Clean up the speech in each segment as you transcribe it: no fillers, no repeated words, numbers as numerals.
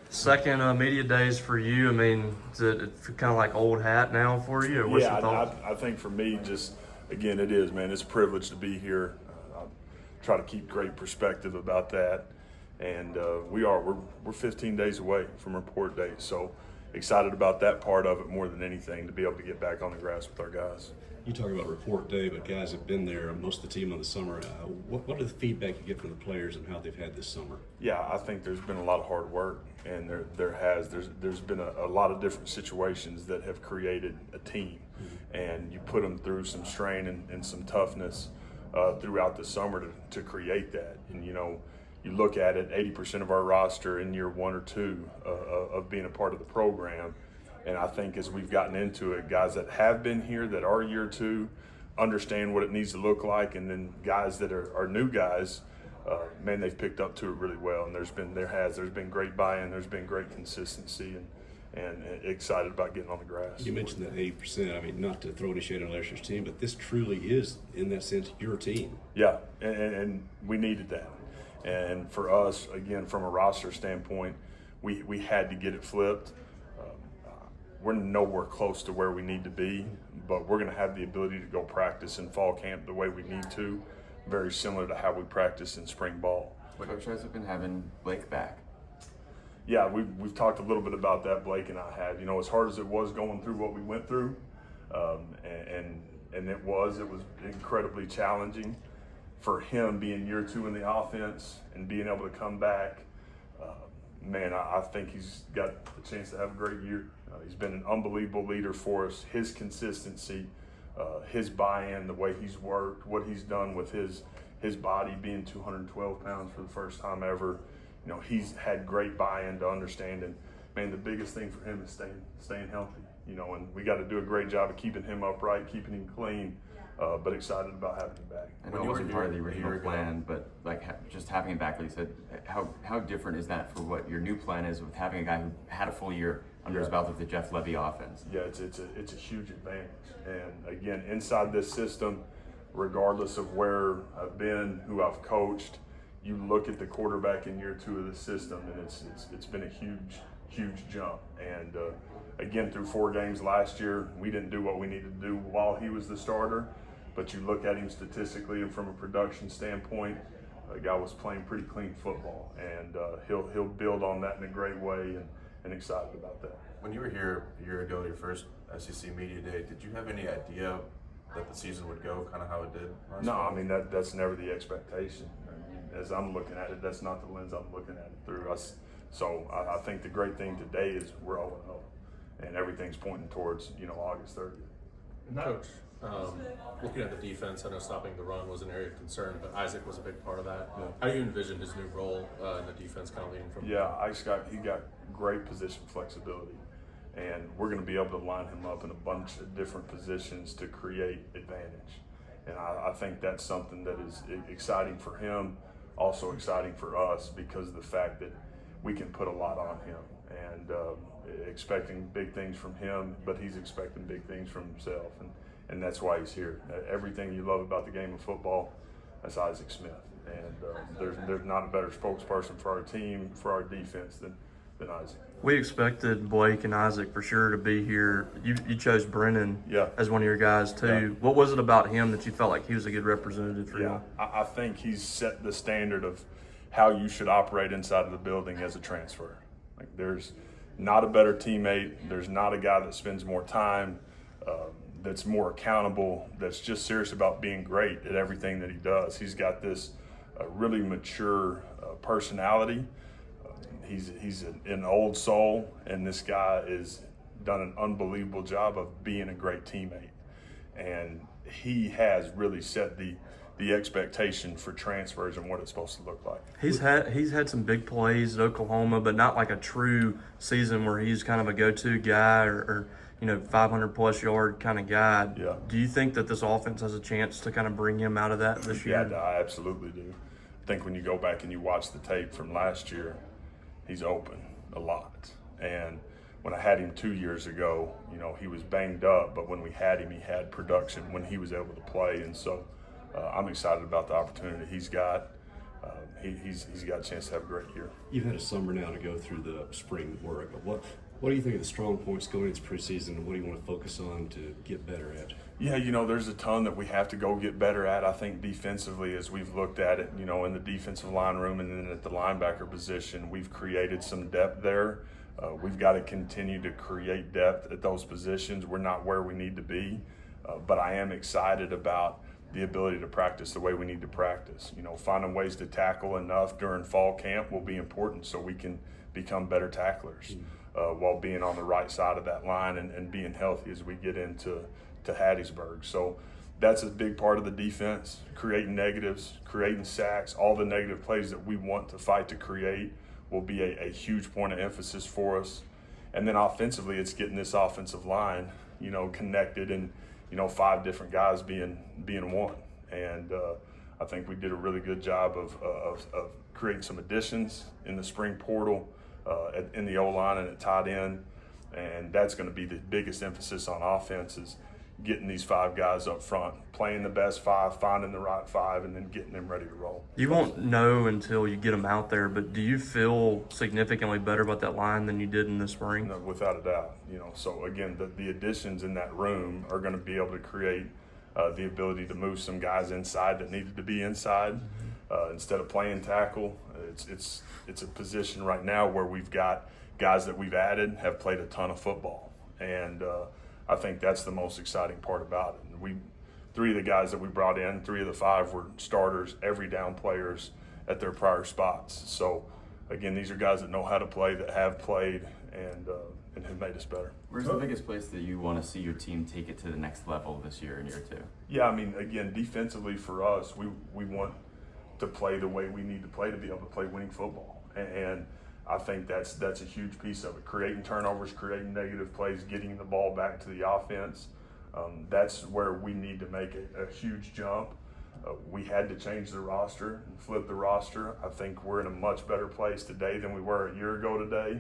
Second media days for you. I mean, is it kind of like old hat now for you? Or what's Yeah, your thoughts? I think for me, just again, it is, man. It's a privilege to be here. I try to keep great perspective about that, and we're 15 days away from report date, so excited about that part of it more than anything to be able to get back on the grass with our guys. You talk about report day, but guys have been there, most of the team on the summer. What are the feedback you get from the players and how they've had this summer? Yeah, I think there's been a lot of hard work, and there's been a lot of different situations that have created a team, and you put them through some strain and some toughness throughout the summer to create that. And you look at it, 80% of our roster in year 1 or 2 of being a part of the program. And I think as we've gotten into it, guys that have been here, that are year 2, understand what it needs to look like, and then guys that are new guys, man, they've picked up to it really well. And there's been great buy-in, there's been great consistency, and excited about getting on the grass. You mentioned that 80%. I mean, not to throw any shade on last year's team, but this truly is, in that sense, your team. Yeah, and we needed that. And for us, again, from a roster standpoint, we had to get it flipped. We're nowhere close to where we need to be, but we're going to have the ability to go practice in fall camp the way we need to, very similar to how we practice in spring ball. Coach has been having Blake back. Yeah, we've talked a little bit about that, Blake and I have. As hard as it was going through what we went through, and it was incredibly challenging for him being year 2 in the offense and being able to come back. Man, I think he's got a chance to have a great year. He's been an unbelievable leader for us. His consistency, his buy-in, the way he's worked, what he's done with his body being 212 pounds for the first time ever. He's had great buy-in to understanding. Man, the biggest thing for him is staying healthy. And we got to do a great job of keeping him upright, keeping him clean. But excited about having him back. I know it wasn't part of the original plan, but just having him back, like you said, how different is that for what your new plan is with having a guy who had a full year under his belt with the Jeff Lebby offense? Yeah, it's a huge advantage. And again, inside this system, regardless of where I've been, who I've coached, you look at the quarterback in year 2 of the system, and it's been a huge jump. And again, through 4 games last year, we didn't do what we needed to do while he was the starter. But you look at him statistically and from a production standpoint, the guy was playing pretty clean football, and he'll build on that in a great way, and excited about that. When you were here a year ago, your first SEC Media Day, did you have any idea that the season would go kind of how it did? No, I mean, that's never the expectation. I mean, as I'm looking at it, that's not the lens I'm looking at it through. So I think the great thing today is we're 0-0, and everything's pointing towards August 30th. Coach, looking at the defense, I know stopping the run was an area of concern, but Isaac was a big part of that. Yeah. How do you envision his new role in the defense, kind of leading from? Yeah, he got great position flexibility, and we're going to be able to line him up in a bunch of different positions to create advantage. And I think that's something that is exciting for him, also exciting for us, because of the fact that we can put a lot on him, and expecting big things from him, but he's expecting big things from himself, and that's why he's here. Everything you love about the game of football, that's Isaac Smith, and there's not a better spokesperson for our team, for our defense than Isaac. We expected Blake and Isaac for sure to be here. You chose Brennan as one of your guys too. Yeah. What was it about him that you felt like he was a good representative for you? I think he's set the standard of how you should operate inside of the building as a transfer. Like, there's not a better teammate. There's not a guy that spends more time, that's more accountable, that's just serious about being great at everything that he does. He's got this really mature personality. He's an old soul, and this guy has done an unbelievable job of being a great teammate. And he has really set the expectation for transfers and what it's supposed to look like. He's had some big plays at Oklahoma, but not like a true season where he's kind of a go-to guy or 500-plus yard kind of guy. Yeah. Do you think that this offense has a chance to kind of bring him out of that this year? Yeah, I absolutely do. I think when you go back and you watch the tape from last year, he's open a lot. And when I had him 2 years ago, he was banged up, but when we had him, he had production when he was able to play. And so I'm excited about the opportunity he's got. he's got a chance to have a great year. You've had a summer now to go through the spring work. What do you think are the strong points going into preseason, and what do you want to focus on to get better at? Yeah, there's a ton that we have to go get better at. I think defensively, as we've looked at it, in the defensive line room and then at the linebacker position, we've created some depth there. We've got to continue to create depth at those positions. We're not where we need to be, but I am excited about the ability to practice the way we need to practice. Finding ways to tackle enough during fall camp will be important so we can become better tacklers while being on the right side of that line and being healthy as we get into Hattiesburg. So that's a big part of the defense, creating negatives, creating sacks, all the negative plays that we want to fight to create will be a huge point of emphasis for us. And then offensively, it's getting this offensive line, connected and, 5 different guys being one. And I think we did a really good job of creating some additions in the spring portal, in the O-line and at tight end. And that's going to be the biggest emphasis on offense is getting these 5 guys up front, playing the best 5, finding the right 5, and then getting them ready to roll. You won't know until you get them out there, but do you feel significantly better about that line than you did in the spring? No, without a doubt. So again, the additions in that room are going to be able to create the ability to move some guys inside that needed to be inside instead of playing tackle. It's a position right now where we've got guys that we've added have played a ton of football, and I think that's the most exciting part about it. And 3 of the guys that we brought in, 3 of the 5 were starters, every down players at their prior spots. So again, these are guys that know how to play, that have played, and have made us better. Where's the biggest place that you want to see your team take it to the next level this year in year 2? Yeah, again, defensively for us, we want to play the way we need to play to be able to play winning football. And I think that's a huge piece of it. Creating turnovers, creating negative plays, getting the ball back to the offense. That's where we need to make a huge jump. We had to change the roster and flip the roster. I think we're in a much better place today than we were a year ago today,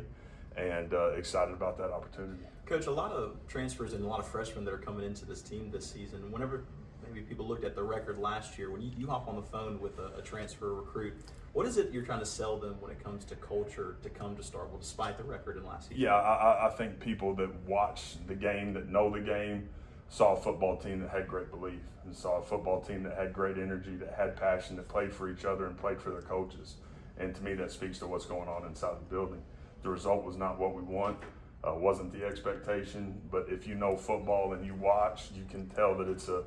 and excited about that opportunity. Coach, a lot of transfers and a lot of freshmen that are coming into this team this season. Whenever maybe people looked at the record last year, when you hop on the phone with a transfer recruit, what is it you're trying to sell them when it comes to culture to come to Starkville despite the record in last season? Yeah, I think people that watch the game, that know the game, saw a football team that had great belief and saw a football team that had great energy, that had passion, that played for each other and played for their coaches. And to me, that speaks to what's going on inside the building. The result was not what we want, wasn't the expectation, but if you know football and you watch, you can tell that it's a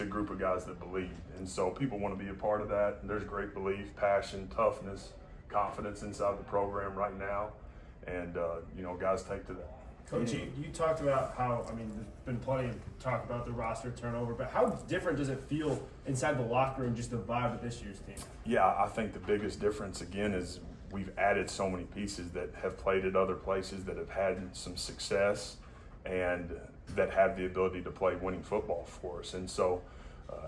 group of guys that believe. And so people want to be a part of that. And there's great belief, passion, toughness, confidence inside the program right now. And, guys take to that. Coach, you talked about how, there's been plenty of talk about the roster turnover, but how different does it feel inside the locker room, just the vibe of this year's team? Yeah, I think the biggest difference, again, is we've added so many pieces that have played at other places, that have had some success, and that have the ability to play winning football for us. And so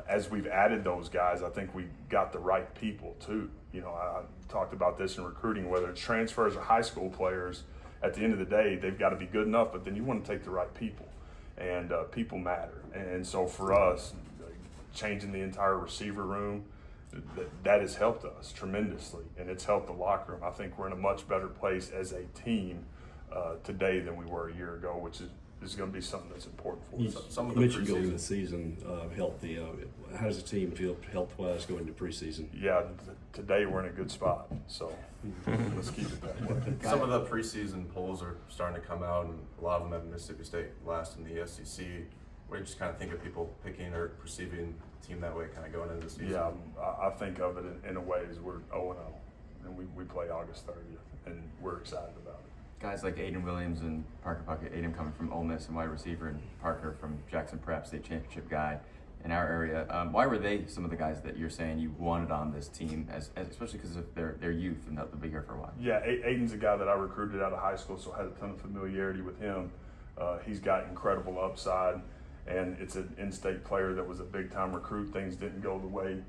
as we've added those guys, I think we got the right people too. I talked about this in recruiting, whether it's transfers or high school players, at the end of the day, they've got to be good enough, but then you want to take the right people, and people matter. And so for us, changing the entire receiver room, that has helped us tremendously, and it's helped the locker room. I think we're in a much better place as a team today than we were a year ago, which is going to be something that's important for us. Some of You the mentioned going into preseason, the season healthy. How does the team feel health-wise going into preseason? Yeah, today we're in a good spot, so let's keep it that way. some of the preseason polls are starting to come out, and a lot of them have Mississippi State last in the SEC. What do you just kind of think of people picking or perceiving the team that way, kind of going into the season? Yeah, I think of it in a way as we're 0-0, and we play August 30th, and we're excited about it. Guys like Aiden Williams and Parker Puckett, Aiden coming from Ole Miss and wide receiver, and Parker from Jackson Prep, state championship guy in our area. Why were they some of the guys that you're saying you wanted on this team, especially because of their youth and they'll be here for a while? Yeah, Aiden's a guy that I recruited out of high school, so I had a ton of familiarity with him. He's got incredible upside, and it's an in-state player that was a big-time recruit. Things didn't go the way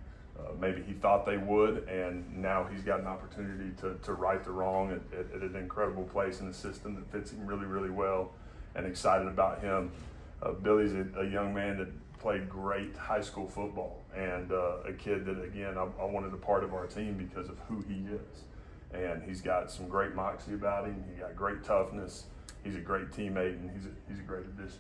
maybe he thought they would, and now he's got an opportunity to right the wrong at an incredible place in a system that fits him really, really well, and excited about him. Billy's a young man that played great high school football, and a kid that, again, I wanted a part of our team because of who he is. And he's got some great moxie about him. He got great toughness. He's a great teammate, and he's a great addition.